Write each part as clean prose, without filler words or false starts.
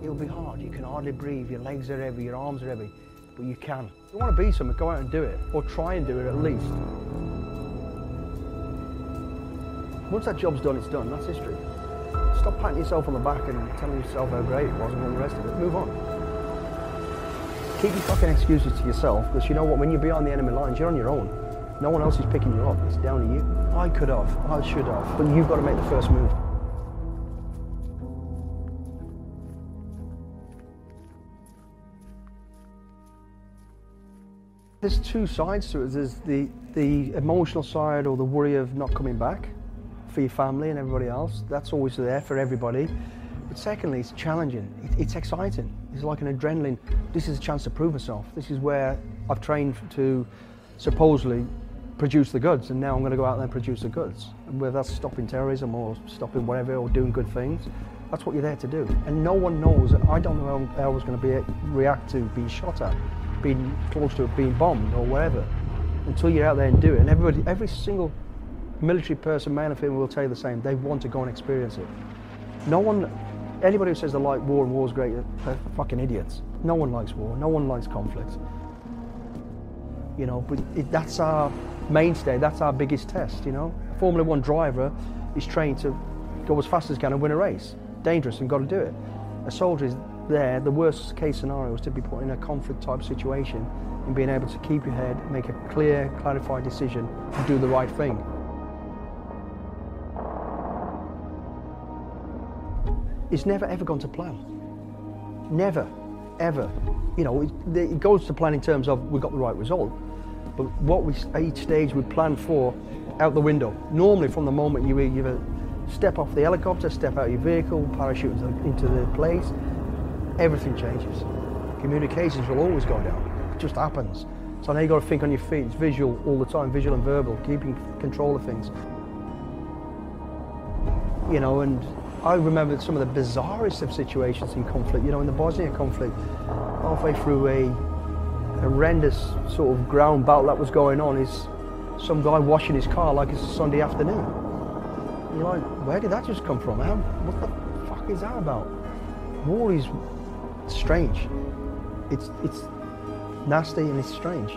It'll be hard, you can hardly breathe, your legs are heavy, your arms are heavy, but you can. If you want to be something, go out and do it, or try and do it at least. Once that job's done, it's done, that's history. Stop patting yourself on the back and telling yourself how great it was and all the rest of it. Move on. Keep your fucking excuses to yourself, because you know what, when you're behind the enemy lines, you're on your own. No one else is picking you up, it's down to you. I could have, I should have, but you've got to make the first move. There's two sides to it. There's the emotional side, or the worry of not coming back for your family and everybody else. That's always there for everybody. But secondly, it's challenging. It's exciting. It's like an adrenaline. This is a chance to prove myself. This is where I've trained to supposedly produce the goods, and now I'm going to go out there and produce the goods. And whether that's stopping terrorism or stopping whatever, or doing good things, that's what you're there to do. And no one knows. I don't know how I was going to react to being shot at, being close to it, being bombed or whatever, until you're out there and do it. And every single military person, male and female, will tell you the same. They want to go and experience it. Anybody who says they like war and war's great, they're fucking idiots. No one likes war, no one likes conflict. You know, but that's our mainstay, that's our biggest test, you know. A Formula 1 driver is trained to go as fast as he can and win a race. Dangerous and got to do it. A soldier is there, the worst case scenario is to be put in a conflict type situation and being able to keep your head, make a clear, clarified decision and do the right thing. It's never ever gone to plan. Never, ever. You know, it goes to plan in terms of we got the right result, but what at each stage we plan for, out the window. Normally from the moment you either step off the helicopter, step out of your vehicle, parachute into the place, everything changes. Communications will always go down. It just happens. So now you've got to think on your feet. It's visual all the time, visual and verbal, keeping control of things. You know, and I remember some of the bizarrest of situations in conflict. You know, in the Bosnia conflict, halfway through a horrendous sort of ground battle that was going on, is some guy washing his car like it's a Sunday afternoon. And you're like, where did that just come from? What the fuck is that about? War is strange. It's nasty and it's strange.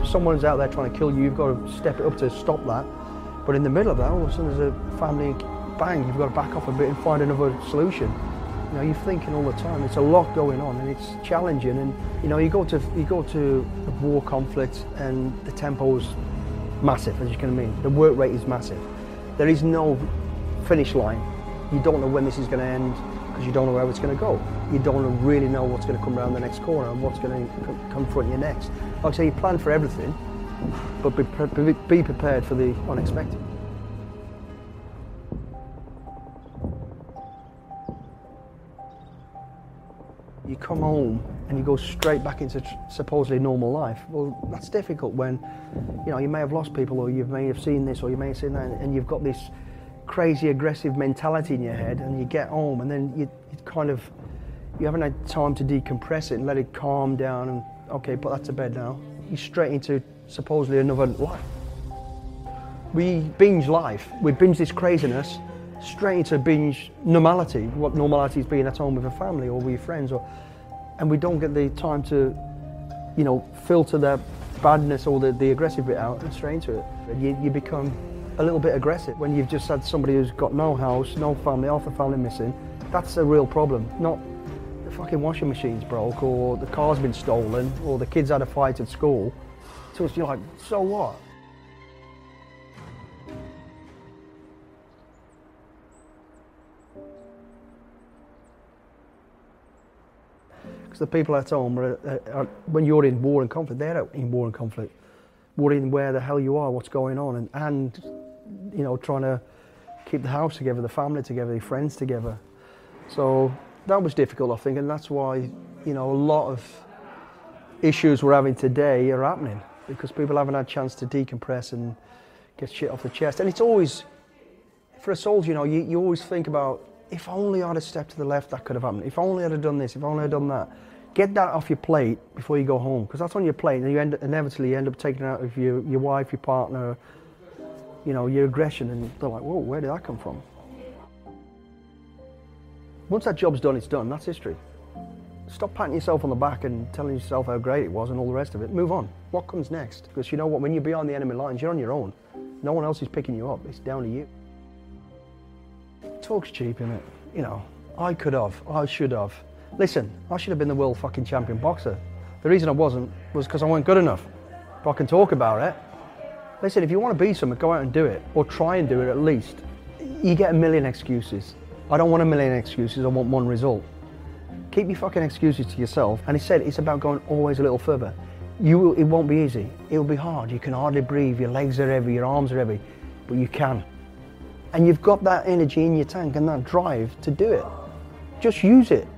If someone's out there trying to kill you, you've got to step it up to stop that. But in the middle of that, all of a sudden there's a family, bang, you've got to back off a bit and find another solution. You know, you're thinking all the time. It's a lot going on, and it's challenging. And you know, you go to a war conflict, and the tempo's massive, as you can imagine. The work rate is massive. There is no finish line. You don't know when this is going to end, because you don't know where it's going to go. You don't really know what's going to come around the next corner and what's going to confront you next. Like I say, you plan for everything, but be prepared for the unexpected. You come home and you go straight back into supposedly normal life. Well, that's difficult when, you know, you may have lost people, or you may have seen this, or you may have seen that, and you've got this crazy aggressive mentality in your head, and you get home and then you haven't had time to decompress it and let it calm down and, okay, put that to bed now. You're straight into supposedly another life. We binge life, we binge this craziness straight into binge normality, what normality is being at home with a family or with your friends, and we don't get the time to, you know, filter the badness or the aggressive bit out and straight into it. You become a little bit aggressive when you've just had somebody who's got no house, no family, half the family missing. That's a real problem, not the fucking washing machine's broke, or the car's been stolen, or the kids had a fight at school. So you're like, so what? Because the people at home are, when you're in war and conflict, they're out in war and conflict, worrying where the hell you are, what's going on, and you know, trying to keep the house together, the family together, the friends together. So that was difficult, I think, and that's why, you know, a lot of issues we're having today are happening, because people haven't had a chance to decompress and get shit off the chest. And it's always, for a soldier, you know, you always think about, if only I'd have stepped to the left, that could have happened. If only I'd have done this, if only I'd done that. Get that off your plate before you go home, because that's on your plate, and you inevitably end up taking it out of your wife, your partner, you know, your aggression, and they're like, whoa, where did that come from? Once that job's done, it's done. That's history. Stop patting yourself on the back and telling yourself how great it was and all the rest of it. Move on. What comes next? Because you know what? When you're beyond the enemy lines, you're on your own. No one else is picking you up. It's down to you. Talk's cheap, innit? You know, I could have. I should have. Listen, I should have been the world fucking champion boxer. The reason I wasn't was because I weren't good enough. But I can talk about it. Listen, if you want to be something, go out and do it. Or try and do it at least. You get a million excuses. I don't want a million excuses, I want one result. Keep your fucking excuses to yourself. And he said it's about going always a little further. It won't be easy. It will be hard. You can hardly breathe. Your legs are heavy, your arms are heavy. But you can. And you've got that energy in your tank and that drive to do it. Just use it.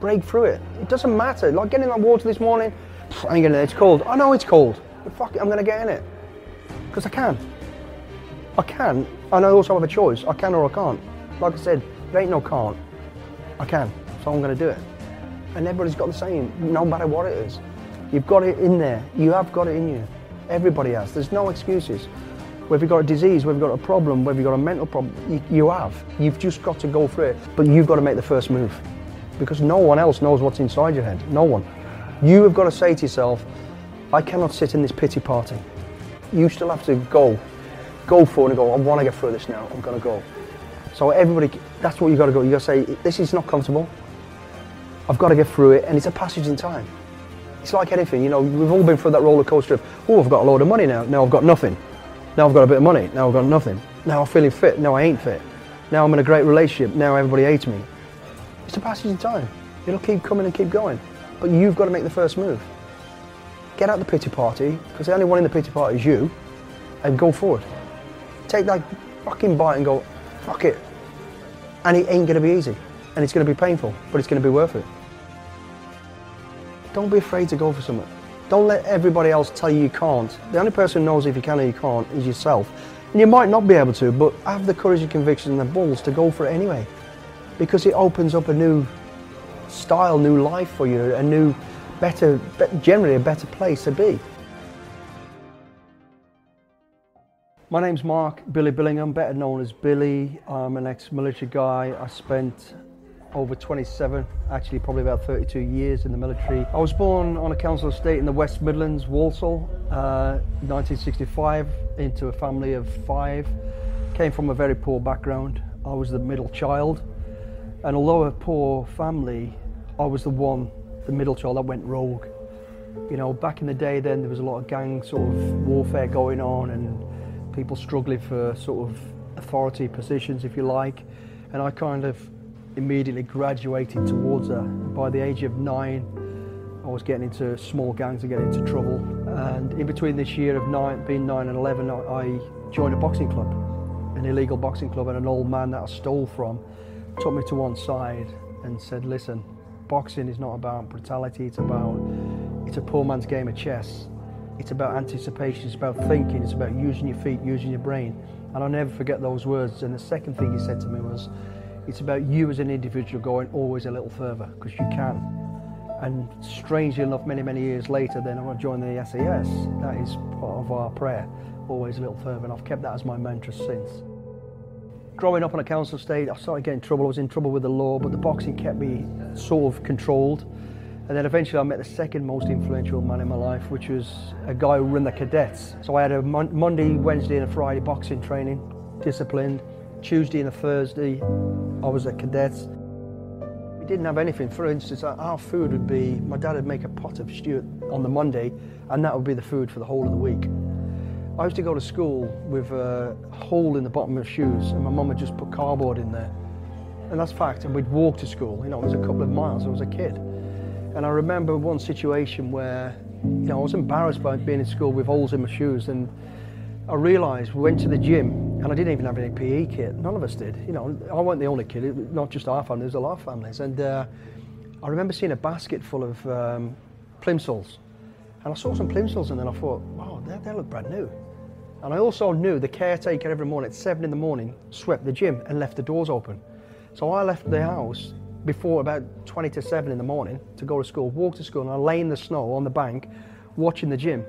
Break through it. It doesn't matter. Like getting in that water this morning, I ain't gonna, it's cold. I know it's cold. But fuck it, I'm gonna get in it. Because I can. I can. And I also have a choice. I can or I can't. Like I said, there ain't no can't. I can. So I'm going to do it. And everybody's got the same, no matter what it is. You've got it in there. You have got it in you. Everybody has. There's no excuses. Whether you've got a disease, whether you've got a problem, whether you've got a mental problem, you have. You've just got to go through it. But you've got to make the first move. Because no one else knows what's inside your head. No one. You have got to say to yourself, I cannot sit in this pity party. You still have to go for it and go, I want to get through this now. I'm going to go. So everybody, that's what you got to go. You got to say, this is not comfortable. I've got to get through it, and it's a passage in time. It's like anything, you know, we've all been through that roller coaster of, oh, I've got a load of money now. Now I've got nothing. Now I've got a bit of money. Now I've got nothing. Now I'm feeling fit. Now I ain't fit. Now I'm in a great relationship. Now everybody hates me. It's a passage in time. It'll keep coming and keep going. But you've got to make the first move. Get out the pity party, because the only one in the pity party is you, and go forward. Take that fucking bite and go, fuck it. And it ain't going to be easy. And it's going to be painful, but it's going to be worth it. Don't be afraid to go for something. Don't let everybody else tell you you can't. The only person who knows if you can or you can't is yourself. And you might not be able to, but have the courage and conviction and the balls to go for it anyway. Because it opens up a new style, new life for you, a new, better, generally a better place to be. My name's Mark, Billy Billingham, better known as Billy. I'm an ex-military guy. I spent over 27, actually probably about 32 years in the military. I was born on a council estate in the West Midlands, Walsall, 1965, into a family of 5. Came from a very poor background. I was the middle child. And although a poor family, I was the middle child that went rogue. You know, back in the day then, there was a lot of gang sort of warfare going on and people struggling for sort of authority positions, if you like. And I kind of immediately graduated towards that. By the age of 9, I was getting into small gangs and getting into trouble. And in between this year of being 9 and 11, I joined a boxing club, an illegal boxing club, and an old man that I stole from took me to one side and said, listen, boxing is not about brutality, it's a poor man's game of chess. It's about anticipation, it's about thinking, it's about using your feet, using your brain. And I'll never forget those words. And the second thing he said to me was, it's about you as an individual going always a little further, because you can. And strangely enough, many, many years later, then when I joined the SAS, that is part of our prayer, always a little further. And I've kept that as my mantra since. Growing up on a council estate, I started getting in trouble. I was in trouble with the law, but the boxing kept me sort of controlled. And then eventually I met the second most influential man in my life, which was a guy who ran the cadets. So I had a Monday, Wednesday and a Friday boxing training, disciplined. Tuesday and a Thursday, I was a cadet. We didn't have anything. For instance, our food would be, my dad would make a pot of stew on the Monday, and that would be the food for the whole of the week. I used to go to school with a hole in the bottom of my shoes, and my mum would just put cardboard in there. And that's fact, and we'd walk to school. You know, it was a couple of miles, I was a kid. And I remember one situation where, you know, I was embarrassed by being in school with holes in my shoes, and I realised we went to the gym, and I didn't even have any PE kit. None of us did. You know, I wasn't the only kid, not just our family, there's a lot of families. And I remember seeing a basket full of plimsolls. And I saw some plimsolls, and then I thought, wow, they look brand new. And I also knew the caretaker every morning at 7 in the morning swept the gym and left the doors open. So I left the house before about 20 to 7 in the morning to go to school, walk to school, and I lay in the snow on the bank watching the gym.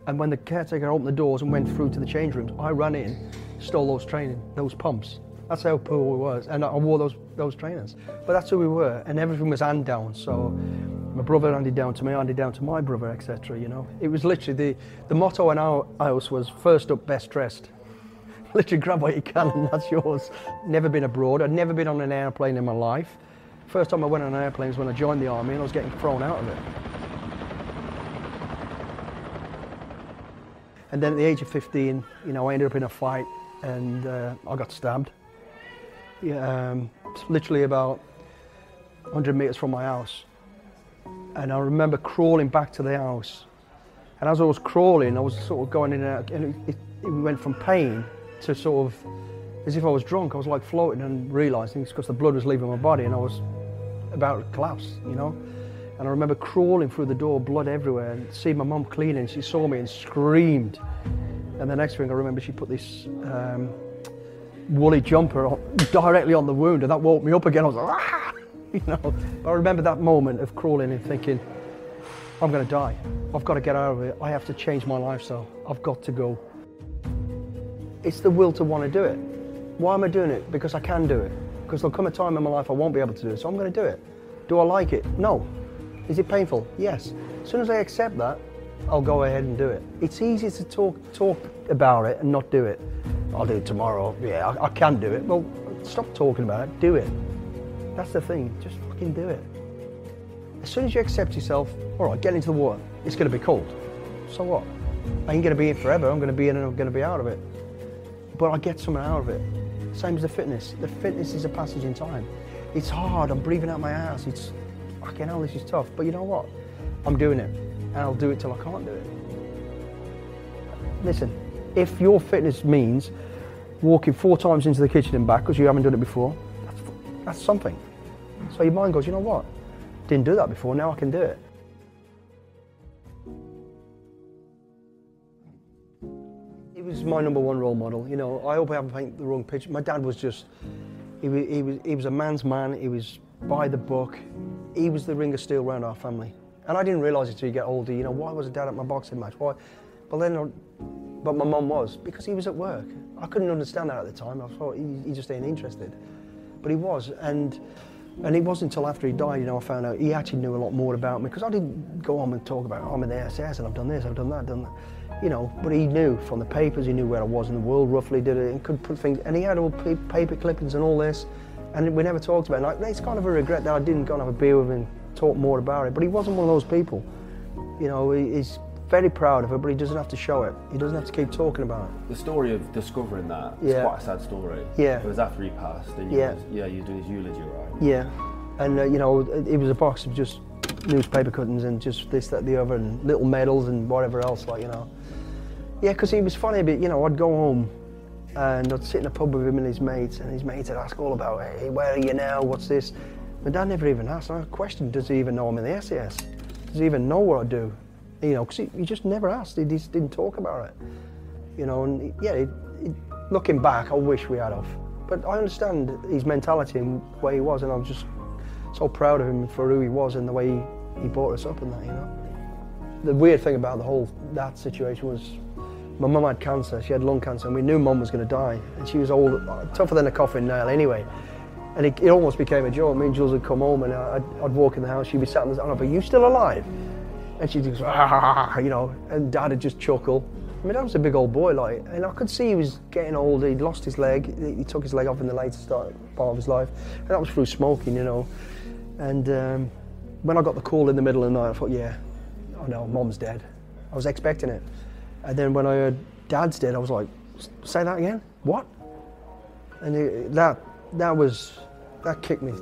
And when the caretaker opened the doors and went through to the change rooms, I ran in, stole those pumps, That's how poor we was, and I wore those trainers. But that's who we were, and everything was hand down. So my brother handed down to me, handed down to my brother, etc. You know, it was literally the motto in our house was first up, best dressed. Literally grab what you can and that's yours. Never been abroad. I'd never been on an airplane in my life. First time I went on an airplane was when I joined the army, and I was getting thrown out of it. And then at the age of 15, you know, I ended up in a fight, and I got stabbed. Yeah, literally about 100 meters from my house. And I remember crawling back to the house. And as I was crawling, I was sort of going in and out, and it went from pain to sort of, as if I was drunk. I was like floating and realising it's because the blood was leaving my body, and I was about to collapse, you know. And I remember crawling through the door, blood everywhere, and see my mum cleaning. She saw me and screamed. And the next thing I remember, she put this woolly jumper directly on the wound, and that woke me up again. I was like, ah! You know. But I remember that moment of crawling and thinking, I'm going to die. I've got to get out of it. I have to change my lifestyle. I've got to go. It's the will to want to do it. Why am I doing it? Because I can do it. Because there'll come a time in my life I won't be able to do it, so I'm going to do it. Do I like it? No. Is it painful? Yes. As soon as I accept that, I'll go ahead and do it. It's easy to talk about it and not do it. I'll do it tomorrow. Yeah, I can do it. Well, stop talking about it. Do it. That's the thing. Just fucking do it. As soon as you accept yourself, all right, get into the water. It's going to be cold. So what? I ain't going to be in forever. I'm going to be in and I'm going to be out of it. But I get something out of it. Same as the fitness. The fitness is a passage in time. It's hard. I'm breathing out my ass. It's fucking hell, this is tough. But you know what? I'm doing it. And I'll do it till I can't do it. Listen, if your fitness means walking 4 times into the kitchen and back because you haven't done it before, that's something. So your mind goes, you know what? Didn't do that before, now I can do it. He was my #1 role model. You know, I hope I haven't painted the wrong picture. My dad was just, he was a man's man. He was by the book. He was the ring of steel around our family. And I didn't realise it till you get older. You know, why was Dad at my boxing match? Why? But my mum was, because he was at work. I couldn't understand that at the time. I thought he just ain't interested. But he was, and it wasn't until after he died, you know, I found out he actually knew a lot more about me, because I didn't go on and talk about, oh, I'm in the SS and I've done this, I've done that, you know. But he knew from the papers, he knew where I was in the world, roughly did it, and could put things, and he had all paper clippings and all this, and we never talked about it. Like, it's kind of a regret that I didn't go and have a beer with him and talk more about it. But he wasn't one of those people. You know, he's very proud of it, but he doesn't have to show it. He doesn't have to keep talking about it. The story of discovering that is quite a sad story. Yeah. It was after he passed, and you doing his eulogy, right? Yeah, and you know, it was a box of just newspaper cuttings and just this, that, the other, and little medals and whatever else, like, you know. Yeah, because he was funny, but you know, I'd go home and I'd sit in a pub with him and his mates would ask all about, hey, where are you now? What's this? My dad never even asked. I questioned, does he even know I'm in the SAS? Does he even know what I do? You know, because he just never asked. He just didn't talk about it. You know, and looking back, I wish we had of. But I understand his mentality and where he was, and I'm just so proud of him for who he was and the way he brought us up and that, you know. The weird thing about that situation was my mum had cancer. She had lung cancer, and we knew Mum was going to die. And she was old, tougher than a coffin nail anyway. And it almost became a joke. Me and Jules would come home and I'd walk in the house, she'd be sat in the corner, but are you still alive? And she'd just, you know, and Dad would just chuckle. I mean, Dad was a big old boy, like, and I could see he was getting old. He'd lost his leg. He took his leg off in the later part of his life. And that was through smoking, you know. And when I got the call in the middle of the night, I thought, yeah, oh no, Mum's dead. I was expecting it. And then when I heard Dad's dead, I was like, say that again? What? And that kicked me,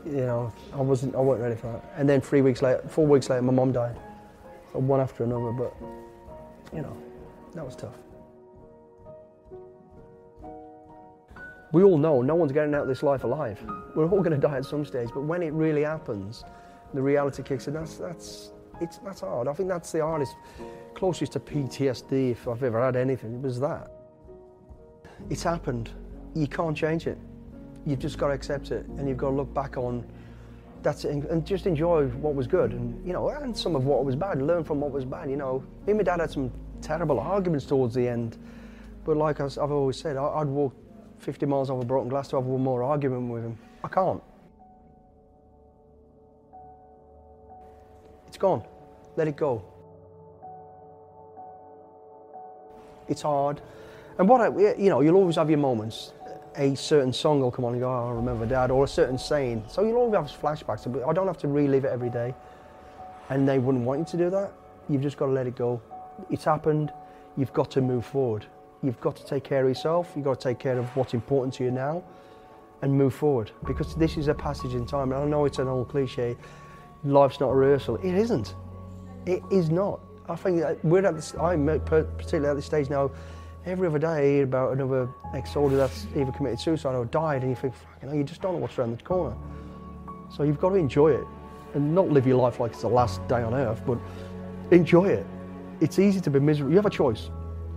you know. I wasn't ready for that. And then 4 weeks later, my mum died. So one after another, but, you know, that was tough. We all know no one's getting out of this life alive. We're all going to die at some stage, but when it really happens, the reality kicks in, that's hard. I think that's the hardest, closest to PTSD, if I've ever had anything, it was that. It's happened. You can't change it. You've just got to accept it, and you've got to look back on that's it, and just enjoy what was good, and you know, and some of what was bad, learn from what was bad. You know, me and my dad had some terrible arguments towards the end, but like I've always said, I'd walk 50 miles over broken glass to have one more argument with him. I can't. It's gone. Let it go. It's hard. And you'll always have your moments. A certain song will come on and go, oh, I remember Dad, or a certain saying. So you'll always have flashbacks. But I don't have to relive it every day. And they wouldn't want you to do that. You've just got to let it go. It's happened. You've got to move forward. You've got to take care of yourself. You've got to take care of what's important to you now and move forward. Because this is a passage in time. And I know it's an old cliche, life's not a rehearsal. It isn't. It is not. I think we're at this, I'm particularly at this stage now, every other day I hear about another ex-soldier that's either committed suicide or died, and you think, you just don't know what's around the corner. So you've got to enjoy it and not live your life like it's the last day on earth, but enjoy it. It's easy to be miserable. You have a choice.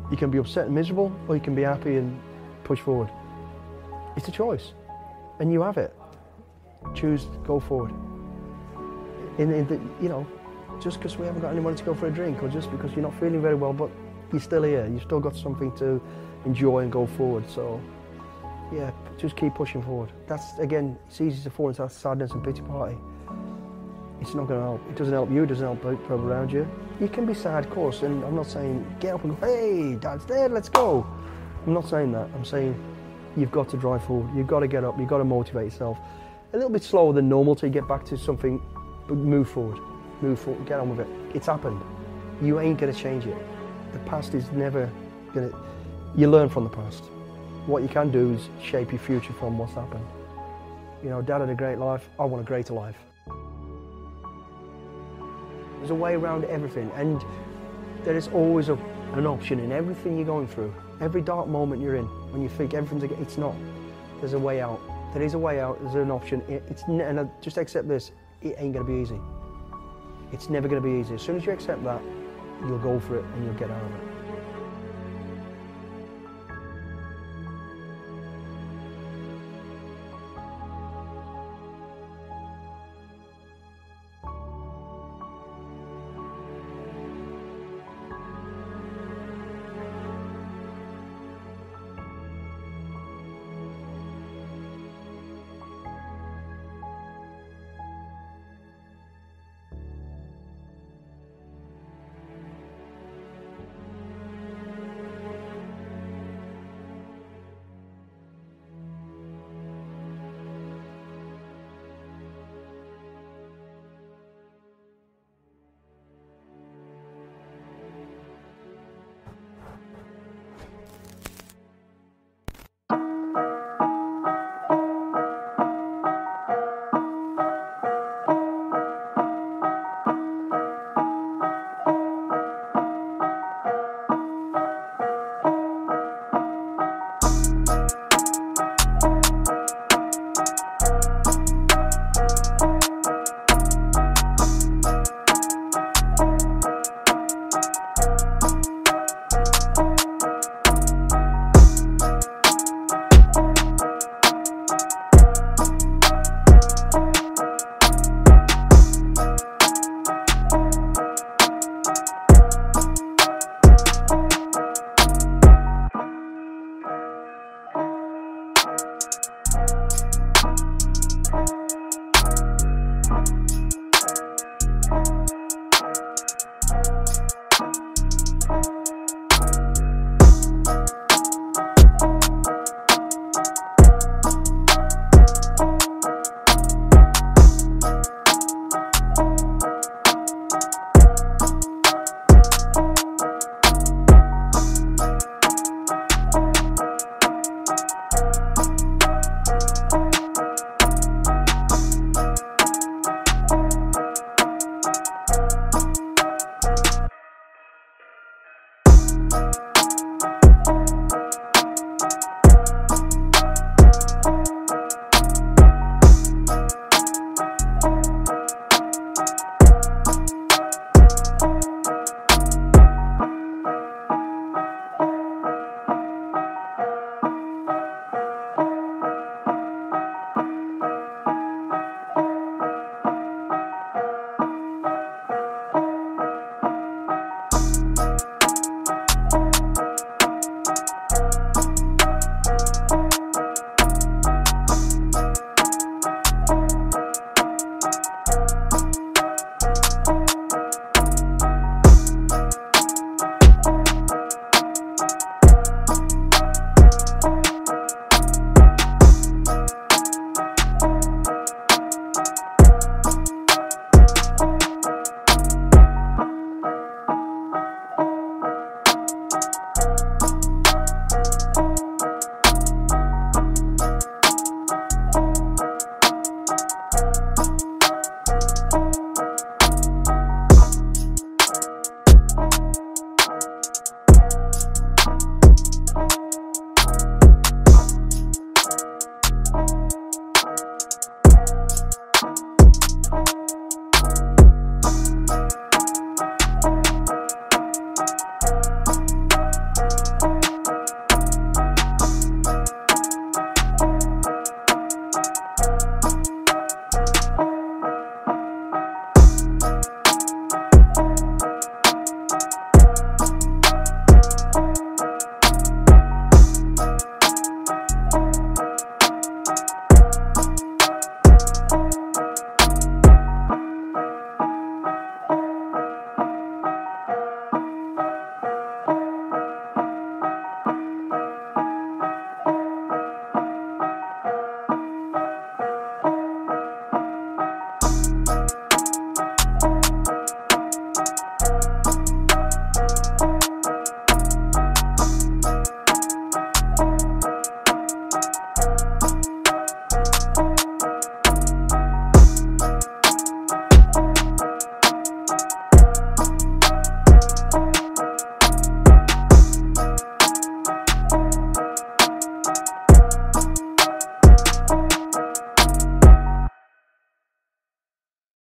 You can be upset and miserable, or you can be happy and push forward. It's a choice, and you have it. Choose, go forward. Just because we haven't got any money to go for a drink, or just because you're not feeling very well, but you're still here. You've still got something to enjoy and go forward. So, yeah, just keep pushing forward. That's, again, it's easy to fall into that sadness and pity party. It's not going to help. It doesn't help you, it doesn't help people around you. You can be sad, of course, and I'm not saying get up and go, hey, Dad's dead, let's go. I'm not saying that. I'm saying you've got to drive forward. You've got to get up. You've got to motivate yourself. A little bit slower than normal till you get back to something, but move forward. Move forward, get on with it. It's happened. You ain't going to change it. The past is never going to... You learn from the past. What you can do is shape your future from what's happened. Dad had a great life. I want a greater life. There's a way around everything, and there is always an option in everything you're going through. Every dark moment you're in, when you think everything's... It's not. There's a way out. There is a way out. There's an option. And just accept this. It ain't going to be easy. It's never going to be easy. As soon as you accept that, you'll go for it and you'll get out of it.